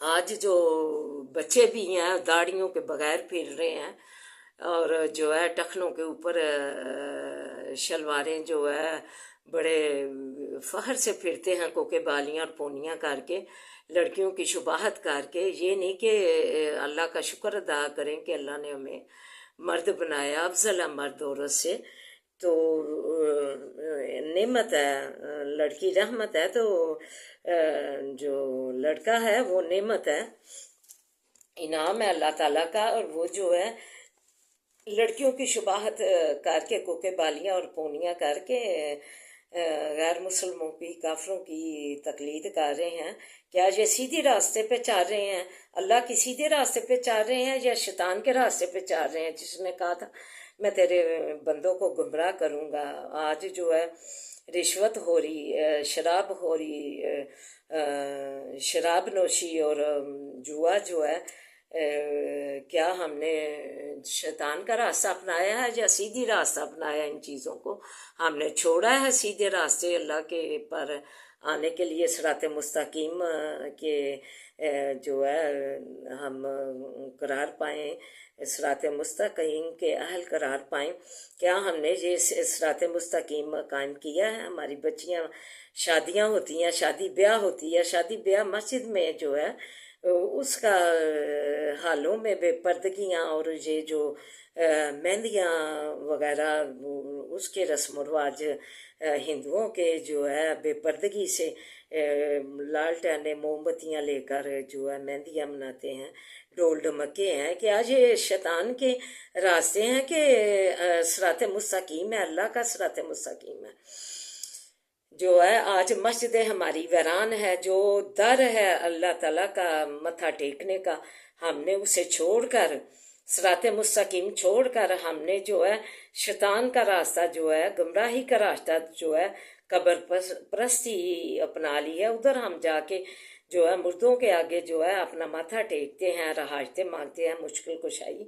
آج جو بچے بھی ہیں داڑھیوں کے بغیر پھر رہے ہیں اور جو ہے ٹخنوں کے اوپر شلواریں جو ہے بڑے فخر سے پھرتے ہیں کوکے بالیاں اور پونیاں کر کے، لڑکیوں کی شباہت کر کے. یہ نہیں کہ اللہ کا شکر ادا کریں کہ اللہ نے ہمیں مرد بنایا، افضل ہے مرد عورت سے. تو نعمت ہے، لڑکی رحمت ہے، تو جو لڑکا ہے وہ نعمت ہے، انعام ہے اللہ تعالیٰ کا. اور وہ جو ہے لڑکیوں کی شباہت کر کے کوکے بالیاں اور پونیاں کر کے غیر مسلموں کی، کافروں کی تقلید کر رہے ہیں. کیا یہ سیدھی راستے پہ چل رہے ہیں؟ اللہ کی سیدھے راستے پہ چل رہے ہیں یا شیطان کے راستے پہ چل رہے ہیں، جس نے کہا تھا میں تیرے بندوں کو گمراہ کروں گا؟ آج جو ہے رشوت ہو رہی، شراب ہو رہی، شراب نوشی اور جوا جو ہے، کیا ہم نے شیطان کا راستہ اپنایا ہے یا سیدھی راستہ اپنایا؟ ان چیزوں کو ہم نے چھوڑا ہے سیدھے راستے اللہ کے پر آنے کے لیے، صراط مستقیم کے جو ہے ہم قرار پائیں، صراط مستقیم کے اہل قرار پائیں. کیا ہم نے یہ صراط مستقیم قائم کیا ہے؟ ہماری بچیاں شادیاں ہوتی ہیں، شادی بیاہ ہوتی ہے، شادی بیاہ مسجد میں جو ہے اس کا حالوں میں بے پردگیاں اور یہ جو مہندیاں وغیرہ اس کے رسم و رواج ہندوؤں کے جو ہے بے پردگی سے لالٹینیں موم بتیاں لے کر جو ہے مہندیاں مناتے ہیں، ڈول ڈمکے ہیں. کہ آج یہ شیطان کے راستے ہیں کہ صراط مستقیم ہے، اللہ کا صراط مستقیم ہے؟ جو ہے آج مسجدیں ہماری ویران ہے، جو در ہے اللہ تعالیٰ کا متھا ٹیکنے کا، ہم نے اسے چھوڑ کر، صراط مستقیم چھوڑ کر ہم نے جو ہے شیطان کا راستہ جو ہے، گمراہی کا راستہ جو ہے، قبر پرستی اپنا لی ہے. ادھر ہم جا کے جو ہے مردوں کے آگے جو ہے اپنا ماتھا ٹیکتے ہیں، رہائشتیں مانگتے ہیں، مشکل کشائی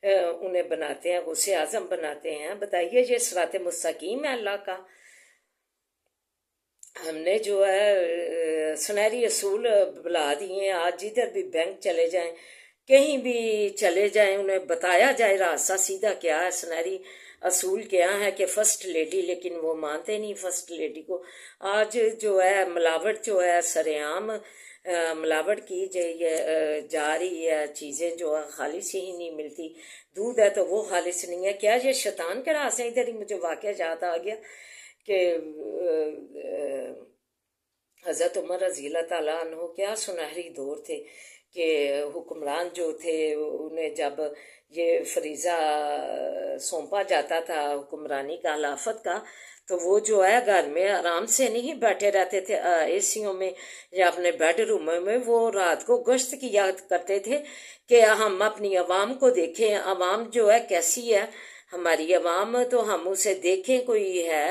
انہیں بناتے ہیں، غوث اعظم بناتے ہیں. بتائیے یہ صراط مستقیم ہے اللہ کا؟ ہم نے جو ہے سنہری اصول بلا دیے ہیں. آج جدھر بھی بینک چلے جائیں، کہیں بھی چلے جائیں، انہیں بتایا جائے راستہ سیدھا کیا ہے، سنہری اصول کیا ہے کہ فرسٹ لیڈی، لیکن وہ مانتے نہیں فرسٹ لیڈی کو. آج جو ہے ملاوٹ جو ہے سرعام ملاوٹ کی جا رہی ہے، چیزیں جو ہے خالص ہی نہیں ملتی. دودھ ہے تو وہ خالص نہیں ہے. کیا یہ شیطان کے راستے؟ ادھر ہی مجھے واقعہ یاد آ گیا کہ حضرت عمر رضی اللہ تعالیٰ عنہ کیا سنہری دور تھے کہ حکمران جو تھے انہیں جب یہ فریضہ سونپا جاتا تھا حکمرانی کا، خلافت کا، تو وہ جو ہے گھر میں آرام سے نہیں بیٹھے رہتے تھے اے سیوں میں یا اپنے بیڈ روموں میں. وہ رات کو گشت کیا کرتے تھے کہ ہم اپنی عوام کو دیکھیں، عوام جو ہے کیسی ہے، ہماری عوام تو ہم اسے دیکھیں، کوئی ہے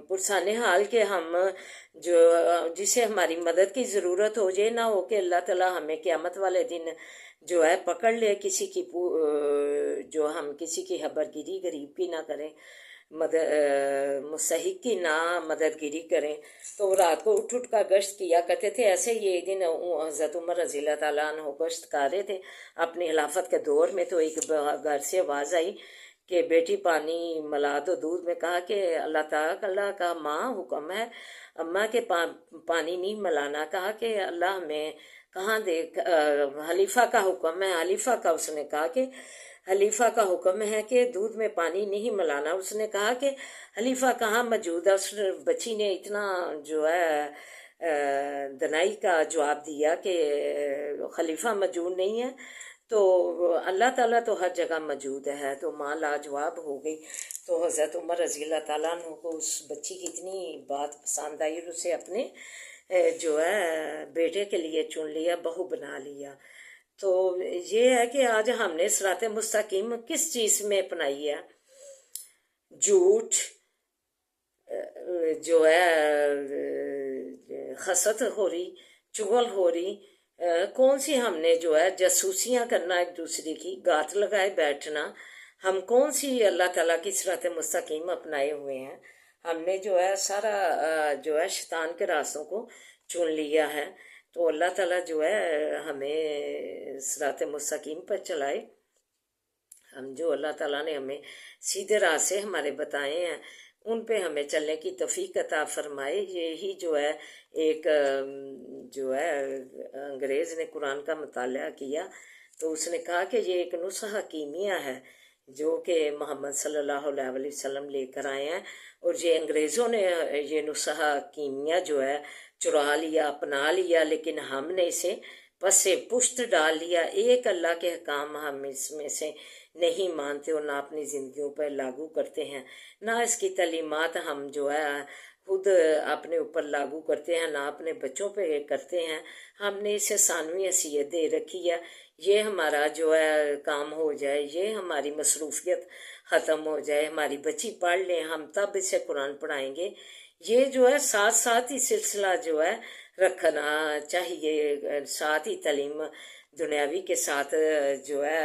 پرسان حال کہ ہم جو جسے ہماری مدد کی ضرورت ہو، یہ نہ ہو کہ اللہ تعالیٰ ہمیں قیامت والے دن جو ہے پکڑ لے کسی کی، جو ہم کسی کی حبر گیری غریب کی نہ کریں، مستحق کی نہ مدد گیری کریں. تو رات کو اٹھ کر گشت کیا کرتے تھے. ایسے ہی ایک دن حضرت عمر رضی اللہ تعالیٰ عنہ گشت کر رہے تھے اپنی خلافت کے دور میں، تو ایک گھر سے آواز آئی کہ بیٹی پانی ملا دو دودھ میں. کہا کہ اللہ تعالیٰ کا ماں حکم ہے اماں کے پانی نہیں ملانا. کہا کہ اللہ ہمیں کہاں دے، حلیفہ کا حکم ہے. حلیفہ کا اس نے کہا کہ حلیفہ کا حکم ہے کہ دودھ میں پانی نہیں ملانا. اس نے کہا کہ حلیفہ کہاں موجود ہے. اس بچی نے اتنا جو ہے دنائی کا جواب دیا کہ خلیفہ موجود نہیں ہے، تو اللہ تعالیٰ تو ہر جگہ موجود ہے. تو ماں لاجواب ہو گئی. تو حضرت عمر رضی اللہ تعالیٰ عنہ کو اس بچی کی اتنی بات پسند آئی اور اسے اپنے جو ہے بیٹے کے لیے چن لیا، بہو بنا لیا. تو یہ ہے کہ آج ہم نے صراط مستقیم کس چیز میں اپنائی ہے؟ جھوٹ جو ہے، خست ہو رہی، چغل ہو رہی، کون سی ہم نے جو ہے جاسوسیاں کرنا ایک دوسرے کی، گات لگائے بیٹھنا، ہم کون سی اللہ تعالیٰ کی صراط مستقیم اپنائے ہوئے ہیں؟ ہم نے جو ہے سارا جو ہے شیطان کے راستوں کو چن لیا ہے، تو اللہ تعالیٰ جو ہے ہمیں صراط مستقیم پر چلائے. ہم جو اللہ تعالیٰ نے ہمیں سیدھے راہ سے ہمارے بتائے ہیں ان پہ ہمیں چلنے کی توفیق عطا فرمائے. یہی جو ہے ایک جو ہے انگریز نے قرآن کا مطالعہ کیا تو اس نے کہا کہ یہ ایک نسخہ کیمیا ہے جو کہ محمد صلی اللہ علیہ وسلم لے کر آئے ہیں، اور یہ انگریزوں نے یہ نسخہ کیمیا جو ہے چرا لیا، اپنا لیا، لیکن ہم نے اسے پس پشت ڈال لیا. ایک اللہ کے حکام ہم اس میں سے نہیں مانتے اور نہ اپنی زندگیوں پر لاگو کرتے ہیں، نہ اس کی تعلیمات ہم جو ہے خود اپنے اوپر لاگو کرتے ہیں، نہ اپنے بچوں پہ کرتے ہیں. ہم نے اسے ثانوی حیثیت دے رکھی ہے. یہ ہمارا جو ہے کام ہو جائے، یہ ہماری مصروفیت ختم ہو جائے، ہماری بچی پڑھ لیں، ہم تب اسے قرآن پڑھائیں گے. یہ جو ہے ساتھ ساتھ ہی سلسلہ جو ہے رکھنا چاہیے، ساتھ ہی تعلیم دنیاوی کے ساتھ جو ہے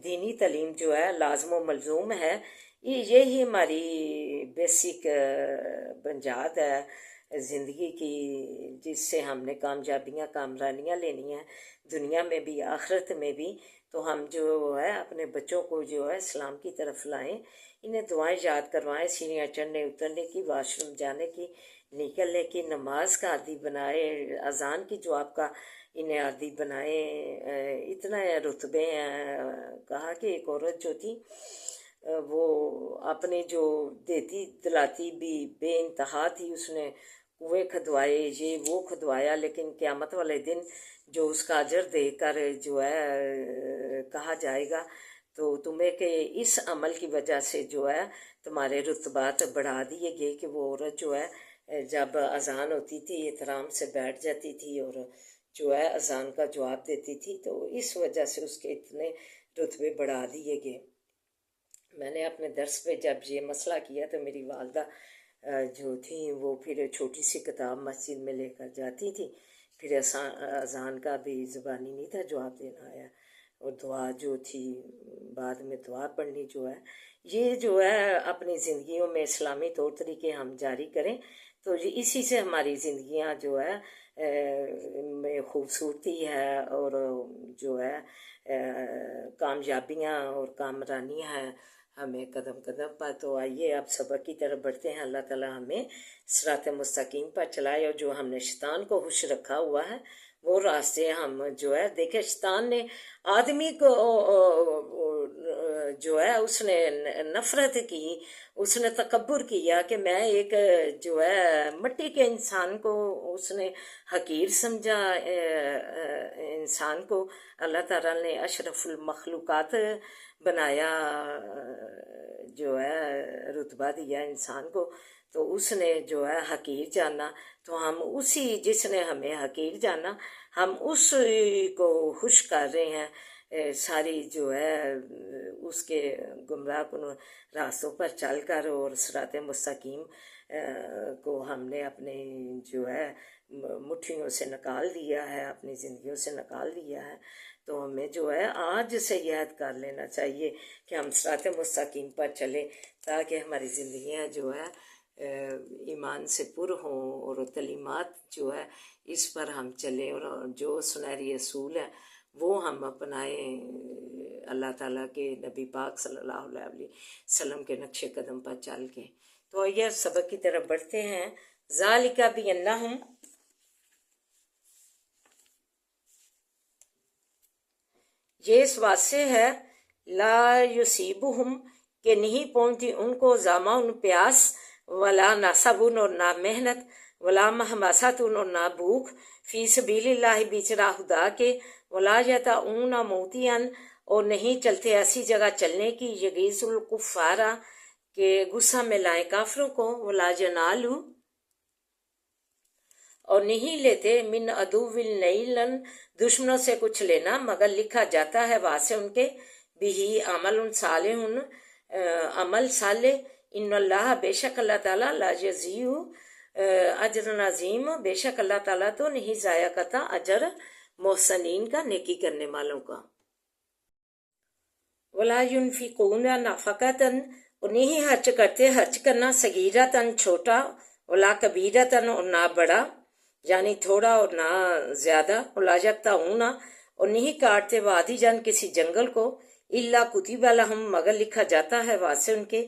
دینی تعلیم جو ہے لازم و ملزوم ہے. یہی ہماری بیسک بنیاد ہے زندگی کی، جس سے ہم نے کامیابیاں کامرانیاں لینی ہیں دنیا میں بھی آخرت میں بھی. تو ہم جو ہے اپنے بچوں کو جو ہے اسلام کی طرف لائیں، انہیں دعائیں یاد کروائیں، سیڑھیاں چڑھنے اترنے کی، واش روم جانے کی، نکلنے کی، نماز کا عادی بنائے، اذان کی جواب کا انہیں عادی بنائیں. اتنا رتبے ہیں. کہا کہ ایک عورت جو تھی وہ اپنے جو دیتی دلاتی بھی بے انتہا تھی، اس نے کنویں کھدوائے، یہ وہ کھدوایا، لیکن قیامت والے دن جو اس کا اجر دے کر جو ہے کہا جائے گا تو تمہیں کہ اس عمل کی وجہ سے جو ہے تمہارے رتبات بڑھا دیے گئے، کہ وہ عورت جو ہے جب اذان ہوتی تھی احترام سے بیٹھ جاتی تھی اور جو ہے اذان کا جواب دیتی تھی، تو اس وجہ سے اس کے اتنے رتبے بڑھا دیے گئے. میں نے اپنے درس پہ جب یہ مسئلہ کیا تو میری والدہ جو تھیں وہ پھر چھوٹی سی کتاب مسجد میں لے کر جاتی تھی، پھر اذان کا بھی زبانی نہیں تھا جواب دینا آیا، اور دعا جو تھی بعد میں دعا پڑھنی جو ہے، یہ جو ہے اپنی زندگیوں میں اسلامی طور طریقے ہم جاری کریں تو اسی سے ہماری زندگیاں جو ہے میں خوبصورتی ہے اور جو ہے کامیابیاں اور کامرانیاں ہیں ہمیں قدم قدم پر. تو آئیے اب سبق کی طرف بڑھتے ہیں. اللہ تعالیٰ ہمیں صراط مستقیم پر چلائے، اور جو ہم نے شیطان کو خوش رکھا ہوا ہے وہ راستے ہم جو ہے دیکھیں. شیطان نے آدمی کو جو ہے اس نے نفرت کی، اس نے تکبر کیا کہ میں ایک جو ہے مٹی کے انسان کو اس نے حقیر سمجھا. انسان کو اللہ تعالیٰ نے اشرف المخلوقات بنایا، جو ہے رتبہ دیا انسان کو، تو اس نے جو ہے حقیر جانا. تو ہم اسی جس نے ہمیں حقیر جانا ہم اس کو خوش کر رہے ہیں ساری جو ہے اس کے گمراہ کن راستوں پر چل کر، اور صراط مستقیم کو ہم نے اپنے جو ہے مٹھیوں سے نکال دیا ہے، اپنی زندگیوں سے نکال دیا ہے. تو ہمیں جو ہے آج سے یہ عہد کر لینا چاہیے کہ ہم صراط مستقیم پر چلیں تاکہ ہماری زندگیاں جو ہے ایمان سے پر ہوں، اور تعلیمات جو ہے اس پر ہم چلیں، اور جو سنہری اصول ہیں وہ ہم اپنائیں اللہ تعالیٰ کے نبی پاک صلی اللہ علیہ وسلم کے نقش قدم پر چل کے. تو یہ سبق کی طرف بڑھتے ہیں. ذالک بانہم، یہ اس بات سے ہے، لا یصیبہم کہ نہیں پہنچتی ان کو ظمأ پیاس، ولا نصب اور نہ محنت، ولا مخمصۃ اور نہ بھوک، فی سبیل اللہ بیچ راہ خدا کے، ولا یطؤون موطئا اور نہیں چلتے ایسی جگہ چلنے کی، یغیظ الکفار کہ غصہ میں لائیں کافروں کو، ولا ینالوا اور نہیں لیتے من عدو نیلا دشمنوں سے کچھ لینا، مگر لکھا جاتا ہے واسے ان کے بھی عمل صالح عمل صالح. ان اللہ بے شک اللہ تعالیٰ لا یضیع اجر عظیم، بے شک اللہ تعالیٰ تو نہیں ضائع کرتا اجر محسنین کا، نیکی کرنے والوں کا. ولا ينفقون نفقۃ اور نہیں خرچ کرتے خرچ کرنا، صغیرۃ چھوٹا، ولا کبیرتن اور نہ بڑا یعنی تھوڑا اور نہ زیادہ، ولا یقطعون اور نہیں کاٹتے وادی جان کسی جنگل کو، الا کتب لہم مگر لکھا جاتا ہے واسطے ان کے،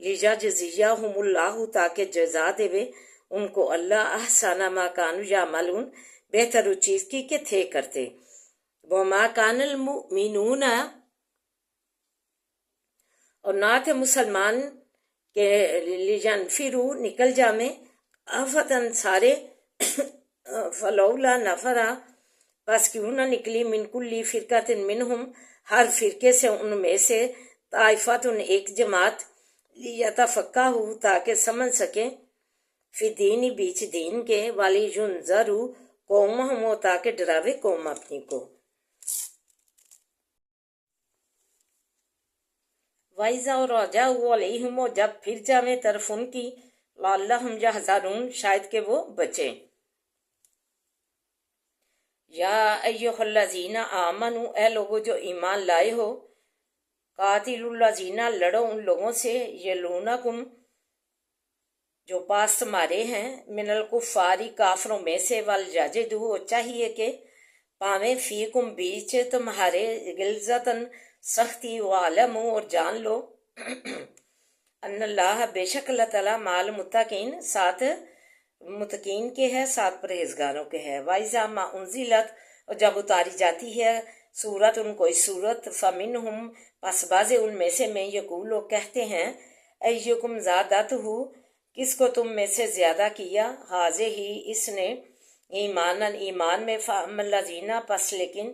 لیجزیہم اللہ تاکہ جزا دے ان کو اللہ احسن ما کانوا یعملون بہتر اس چیز کی کہ تھے کرتے، وما کان المؤمنون اور نہ تھے مسلمان کہ لینفروا نکل جامیں آفتن سارے فلولا نفرا پس کیوں نہ نکلی من کلی فرقۃ منہم ہر فرقے سے ان میں سے طائفۃ ایک جماعت لیتفقہوا تاکہ سمجھ سکیں فی دین بیچ دین کے، ولیینذروا قومہم تاکہ ڈراوے قوم اپنی کو، وَإِذَا رَجَعُوا عَلَيْهِمْ اور جب پھر جاویں طرف ان کی، لَعَلَّهُمْ يَحْذَرُونَ شاید کہ وہ بچیں، یا ایھا الذین آمنوا اے لوگو جو ایمان لائے ہو، قاتلوا الذین لڑو ان لوگوں سے، یلونکم جو پاس تمہارے ہیں، من الکفار کافروں میں سے، ولیجدوا اور چاہیے کہ پاویں فیکم بیچ تمہارے غلظتاً سختی، وعلموا اور جان لو ان اللہ بے شک اللہ تعالیٰ مع المتقین ساتھ متقین کے ہے، ساتھ پرہیزگاروں کے ہے، وَإِذَا مَا أُنزِلَتْ اور جب اتاری جاتی ہے سورت ان کوئی سورت، فَمِنْهُمْ پس بعض ان میں سے میں یقول لوگ کہتے ہیں، ایکم زادتہ کس کو تم میں سے زیادہ کیا، حاضر ہی اس نے ایماناً ایمان میں، فَأَمَّا الَّذِينَ پس لیکن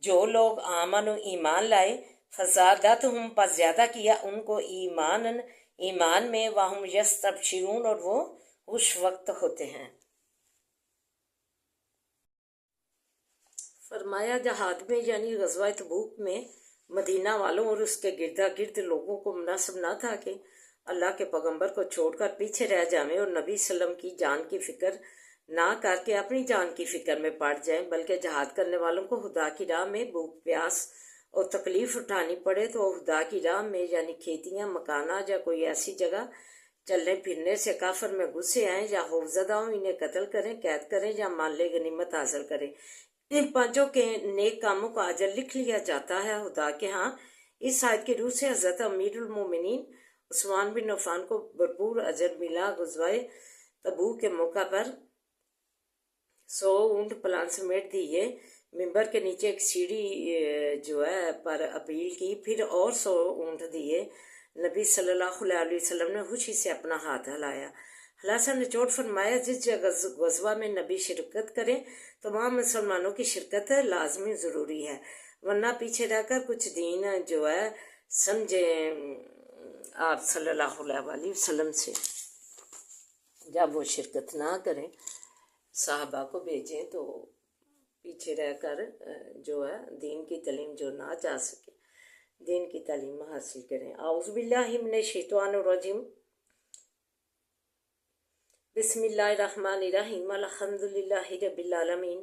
جو لوگ آمنوا ایمان لائے، فزادتہم پس زیادہ کیا ان کو ایماناً ایمان میں، وہم یستبشرون اور وہ خوش وقت ہوتے ہیں۔ فرمایا جہاد میں یعنی غزوہ تبوک میں مدینہ والوں اور اس کے گردا گرد لوگوں کو مناسب نہ تھا کہ اللہ کے پیغمبر کو چھوڑ کر پیچھے رہ جائیں اور نبی صلی اللہ علیہ وسلم کی جان کی فکر نہ کر کے اپنی جان کی فکر میں پڑ جائیں، بلکہ جہاد کرنے والوں کو خدا کی راہ میں بھوک پیاس اور تکلیف اٹھانی پڑے تو خدا کی راہ میں یعنی کھیتیاں، مکانات یا کوئی ایسی جگہ چلنے پھرنے سے کافر میں گھسے آئیں یا خوفزدہ ہوں، انہیں قتل کریں، قید کریں یا مال غنیمت حاصل کریں، ان پانچوں کے نیک کاموں کا اجر لکھ لیا جاتا ہے خدا کے ہاں۔ اس آیت کی روح سے حضرت امیر المومنین عثمان بن عفان کو بھرپور اجر ملا۔ غزوہ تبوک کے موقع پر 100 اونٹ پلان سمیٹ دیے، ممبر کے نیچے ایک سیڑھی جو ہے پر اپیل کی، پھر اور 100 اونٹ دیے، نبی صلی اللہ علیہ وسلم نے خوشی سے اپنا ہاتھ ہلایا، خلاصہ نچوڑ فرمایا جس جگہ غزوہ میں نبی شرکت کریں تمام مسلمانوں کی شرکت لازمی ضروری ہے، ورنہ پیچھے رہ کر کچھ دین جو ہے سمجھیں آپ صلی اللہ علیہ وسلم سے، جب وہ شرکت نہ کریں صحابہ کو بھیجیں تو پیچھے رہ کر جو ہے دین کی تعلیم جو نہ جا سکے دین کی تعلیم حاصل کریں۔ اعوذ باللہ من الشیطان الرجیم، بسم اللہ الرحمن الرحیم، الحمد للہ رب العالمین،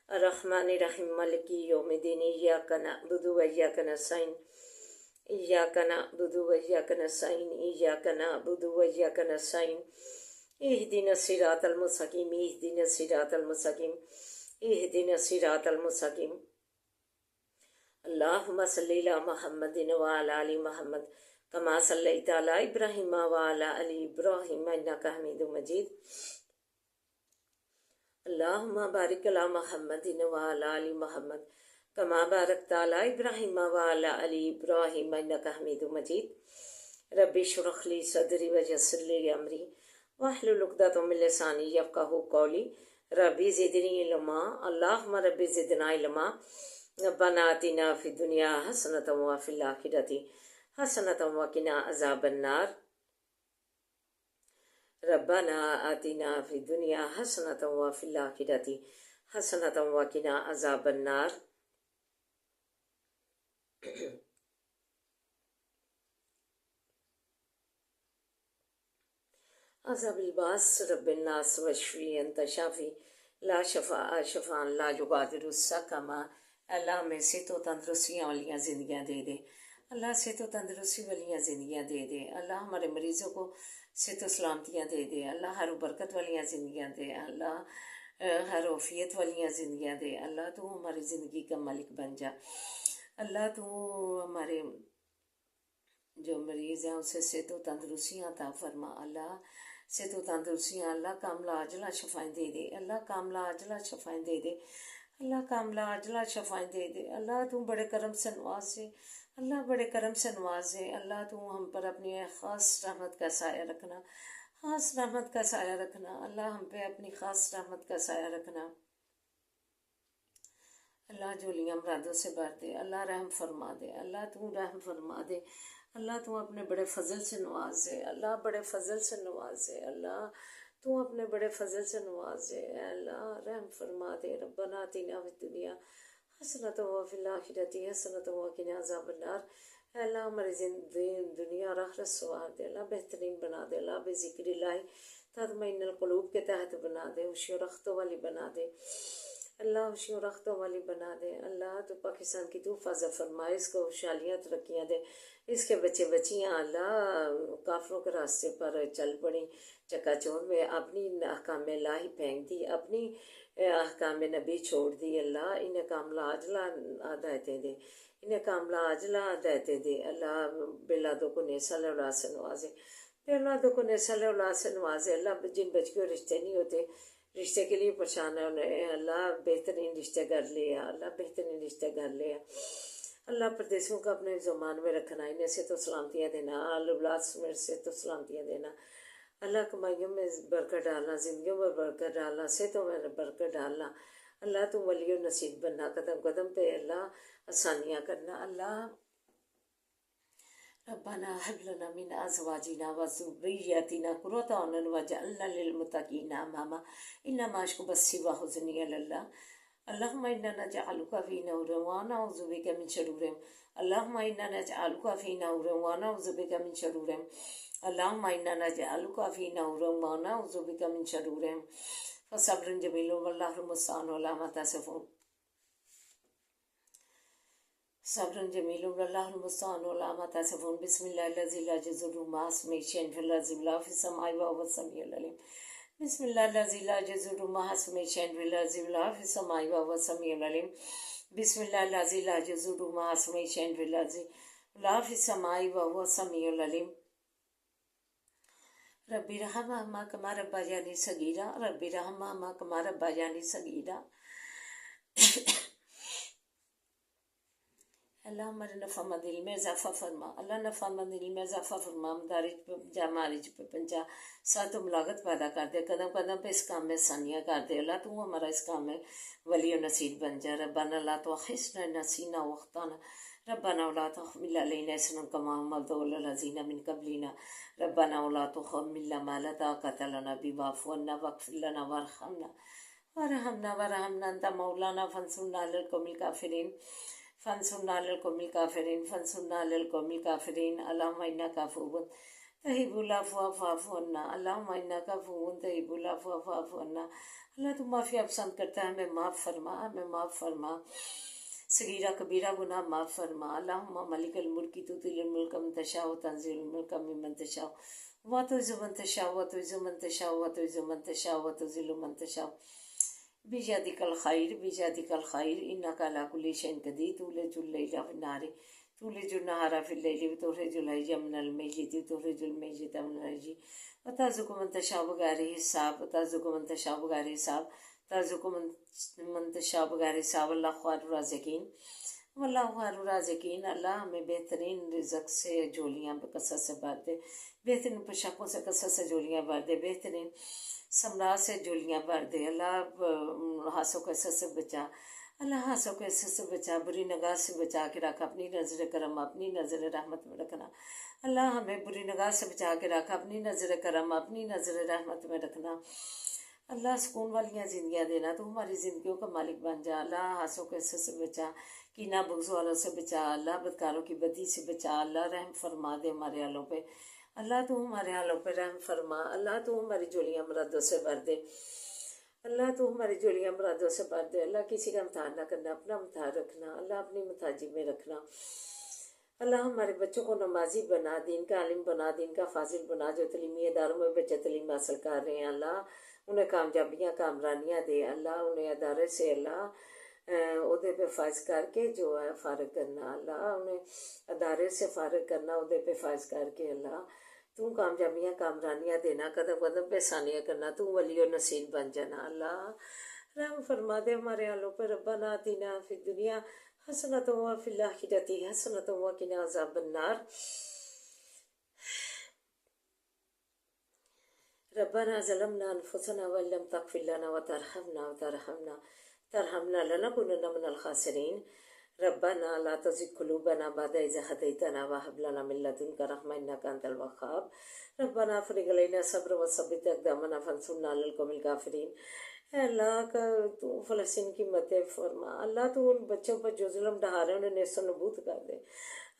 الرحمن الرحیم، مالک یوم الدین، ایاک نعبد و ایاک نستعین، ایاک نعبد و ایاک نستعین، ایاک نعبد و ایاک نستعین، اہدنا الصراط المستقیم، اہدنا الصراط المستقیم، اہدنا الصراط المستقیم، اللہم صلی علی محمد وعلی آل محمد کما صلیت علی ابراہیم وعلی آل ابراہیم انک حمید مجید، اللہم بارک علی محمد وعلی آل محمد کما بارکت علی ابراہیم وعلی آل ابراہیم انک حمید مجید، رب اشرح لی صدری ویسر لی امری واحلل عقدۃ من لسانی یفقہوا قولی، ربی زدنی علما، اللہم ربی زدنا علما، ربنا آتنا فی الدنیا حسنۃ وفی الآخرۃ حسنۃ وقنا عذاب النار، ربنا آتنا فی الدنیا حسنۃ وفی الآخرۃ حسنۃ وقنا عذاب النار۔ عذاب الباس رب الناس وشفی انت شافی لا شفاء شفاء لا یغادر سقما، اللہ میں سے تو تندرستیاں والیاں زندگیاں دے دے، اللہ صحت و تندرستی والیاں زندگیاں دے دے، اللہ ہمارے مریضوں کو صحت و سلامتیاں دے دے، اللہ ہر برکت والیاں زندگیاں دے، اللہ ہر عافیت والیاں زندگیاں دے، اللہ تو ہماری زندگی کا مالک بن جا، اللہ تو ہمارے جو مریض ہیں اسے صحت و تندرستیاں عطا فرما، اللہ صحت و تندرستیاں، اللہ کاملہ عاجلہ شفائیں دے دے، اللہ کاملہ عاجلہ شفائیں دے دے، اللہ کاملہ عاجلہ شفائیں دے دے، اللہ تو بڑے کرم سے نوازے، اللہ بڑے کرم سے نوازے، اللہ تو ہم پر اپنی خاص رحمت کا سایہ رکھنا، خاص رحمت کا سایہ رکھنا، اللہ ہم پہ اپنی خاص رحمت کا سایہ رکھنا، اللہ جولیاں مرادوں سے بھر دے، اللہ رحم فرما دے، اللہ تو رحم فرما دے، اللہ تو اپنے بڑے فضل سے نوازے، اللہ بڑے فضل سے نوازے، اللہ تو اپنے بڑے فضل سے نوازے، اے اللہ رحم فرما دے، ربنا آتنا فی الدنیا حسنۃ وفی الآخرۃ حسنۃ وقنا عذاب النار، اے اللہ ہماری زندگی دنیا اور آخرت سوار دے، اللہ بہترین بنا دے، اللہ بذکر اللہ تطمئن القلوب کے تحت بنا دے، خوشی و رختوں والی بنا دے، اللہ خوشی و رختوں والی بنا دے، اللہ تو پاکستان کی تو حفاظت فرمائے، اس کو خوشحالیاں ترقیاں دے، اس کے بچے بچیاں اللہ کافروں کے راستے پر چل پڑیں، چکا چوندھ میں اپنی احکام الہی پھینک دی، اپنی احکام نبی چھوڑ دی، اللہ انہیں کاملہ عاجلہ ہدایتیں دے، انہیں کاملہ عاجلہ ہدایتیں دے، اللہ بلادوں کو نیسل اولاد سے نوازے، بلادوں کو نیسل اولاد سے نوازے، اللہ جن بچیوں رشتے نہیں ہوتے، رشتے کے لیے پریشان ہے انہیں اللہ بہترین رشتے کر لیا، اللہ بہترین رشتے کر لیا، اللہ پردیسوں کو اپنے زمان میں رکھنا، انہیں صحت و سلامتیاں دینا، اولاد میں صحت و سلامتیاں دینا، اللہ کمائیوں میں برکت ڈالنا، زندگیوں میں برکت ڈالنا، صحتوں میں برکت ڈالنا، اللہ تم ولی و نصیب بننا، قدم قدم پہ اللہ آسانیاں کرنا، اللہ ربنا هب لنا من ازواجنا وذرياتنا قرة اعين واجعلنا للمتقين اماما انما اشكو بثي وحزني الى الله اللهم انا نجعلك في نور ونعوذ بك من شرورهم اللهم انا نجعلك في نور ونعوذ بك من شرورهم اللهم انا نجعلك في نور ونعوذ بك من شرورهم فصبر جميل والله المستعان على ما تصفون صبر جمیل واللہ المستعان علی ما تصفون بسم اللہ الذی لا یضر مع اسمہ شیء فی الارض ولا فی السماء وهو السمیع العلیم بسم اللہ الذی لا یضر مع اسمہ شیء فی الارض ولا فی السماء وهو السمیع العلیم بسم اللہ الذی لا یضر مع اسمہ شیء فی الارض ولا فی السماء وهو السمیع العلیم رب ارحمہما کما ربیانی صغیرا رب ارحمہما کما ربیانی صغیرا اللہ ہمارے نفع مند علم میں اضافہ فرما، اللہ نفع مند علم میں اضافہ فرما، مدارج پہ پنجا، معارج پہ پنجا، ساتھ و ملاقت پیدا کر دے، قدم قدم پہ اس کام میں آسانیاں کر دے، اللہ تو ہمارا اس کام میں ولی و نصیر بن جا، ربنا لا تؤاخذنا ان نسینا واخطانا ربنا ولا تحمل علينا إصرا كما حملته على الذين من قبلنا ربنا ولا تحملنا ما لا طاقة لنا به واعف عنا واغفر لنا وارحمنا أنت مولانا فانصرنا على القوم الكافرين فانصرنا على القوم الكافرين فانصرنا على القوم الكافرين اللهم إنك عفو تحب العفو فاعف عنا اللهم إنك عفو تحب العفو فاعف عنا اللہ تو معافی پسند کرتا ہے، ہمیں معاف فرما، ہمیں معاف فرما، صغیرہ کبیرہ گناہ معاف فرما، اللہم ملک الملک تؤتی الملک من تشاء وتنزل الملک ممن تشاء وتعز من تشاء وتعز من تشاء وتعز من تشاء وتذل من تشاء بیجادک الخیر بیجادک الخیر انک علی کل شیء قدیر تولج اللیل فی النہار تولج النہار فی اللیل وتخرج الحی من المیت وتخرج المیت من الحی وترزق من تشاء بغیر حساب وترزق من تشاء بغیر حساب ترزق من تشاء بغیر حساب اللہ خیر الرازقین واللہ خیر الرازقین، اللہ ہمیں بہترین رزق سے جولیاں کثرت سے بھر دے، بہترین پوشاکوں سے کثرت سے جولیاں بھر دے، بہترین ثمرات سے جولیاں بھر دے، اللہ ہاتھوں کو حسد سے بچا، اللہ ہاتھوں کو حسد سے بچا، بری نگاہ سے بچا کے رکھ، اپنی نظر کرم اپنی نظر رحمت میں رکھنا، اللہ ہمیں بری نگاہ سے بچا کے رکھ، اپنی نظر کرم اپنی نظر رحمت میں رکھنا، اللہ سکون والیاں زندگیاں دینا، تو ہماری زندگیوں کا مالک بن جا، اللہ ہاتھوں کو حسد سے بچا، کینہ بغض والوں سے بچا، اللہ بدکاروں کی بدی سے بچا، اللہ رحم فرما دے ہمارے حالوں پہ، اللہ تو ہمارے حالوں پہ رحم فرما، اللہ تو ہماری جولیاں مرادوں سے بھر دے، اللہ تو ہماری جولیاں مرادوں سے بھر دے، اللہ کسی کا امتحان نہ کرنا، اپنا امتحان رکھنا، اللہ اپنی محتاجی میں رکھنا، اللہ ہمارے بچوں کو نمازی بنا، دین کا عالم بنا، دین کا فاضل بنا، جو تعلیمی اداروں میں بچے تعلیم حاصل کر رہے ہیں اللہ انہیں کامیابیاں کامرانیاں دے، اللہ انہیں ادارے سے اللہ عہدے پہ فائز کر کے جو ہے فارغ کرنا، اللہ انہیں ادارے سے فارغ کرنا، عہدے پہ فائز کر کے اللہ تو کامیابیاں کامرانیاں دینا، قدم قدم پہ ثانیہ کرنا، تو ولی و نصیر بن جانا، اللہ رحم فرما دے ہمارے حالوں پہ، ربنا آتنا فی الدنیا حسنۃ وفی الآخرۃ حسنۃ وقنا عذاب النار، ربنا ظلمنا انفسنا وان لم تغفر لنا وترحمنا لنكونن من الخاسرين، ربنا لا تزغ قلوبنا بعد إذ هديتنا وهب لنا من لدنك رحمة إنك أنت الوهاب، ربنا افرغ علينا صبرا وثبت أقدامنا فانصرنا على القوم الكافرين۔ اے اللہ کا تو فلسطین کی مدد فرما، اللہ تو ان بچوں پر جو ظلم ڈھا رہے ہیں انہیں نیست و نبود کر دے،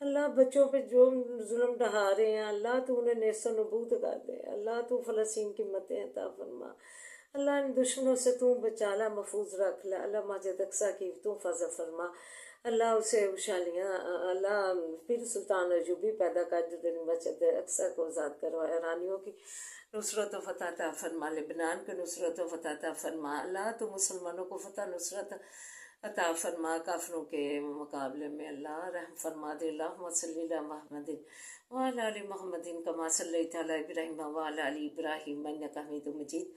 اللہ بچوں پہ جو ظلم ڈھا رہے ہیں اللہ تو انہیں نیست و نبود کر دے، اللہ تو فلسطین کی مدد عطا فرما، اللہ ان دشمنوں سے تو بچا لا، محفوظ رکھ لا، اللہ مسجد اقصی کی تو فضل فرما، اللہ اسے خوشحالیاں، اللہ پھر سلطان ایوبی پیدا کر جو دن مسجد اقصی کو آزاد کروا، ایرانیوں کی نصرت و فتح عطا فرما، لبنان کے نصرت و فتح عطا فرما، اللہ تو مسلمانوں کو فتح نصرت عطا فرما، کافروں کے مقابلے میں اللہ رحم فرما دے، اللہم صلی علی محمد وعلی آل محمد کما صلیت علی ابراہیم وعلی آل ابراہیم انک حمید مجید،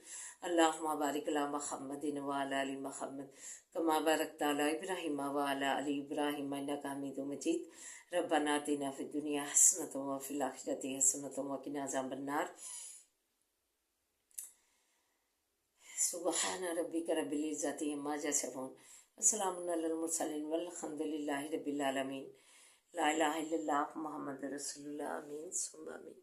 اللہم بارک علی محمد وعلی آل محمد کما بارکت علی ابراہیم وعلی آل ابراہیم انک حمید مجید، ربنا آتنا فی الدنیا حسنۃ وفی الآخرۃ حسنۃ وقنا عذاب النار، سبحان ربک رب العزۃ عما یصفون، السلام علی المرسلین والحمد للہ رب العالمین، لا الہ الا اللہ محمد رسول اللہ، آمین ثم آمین۔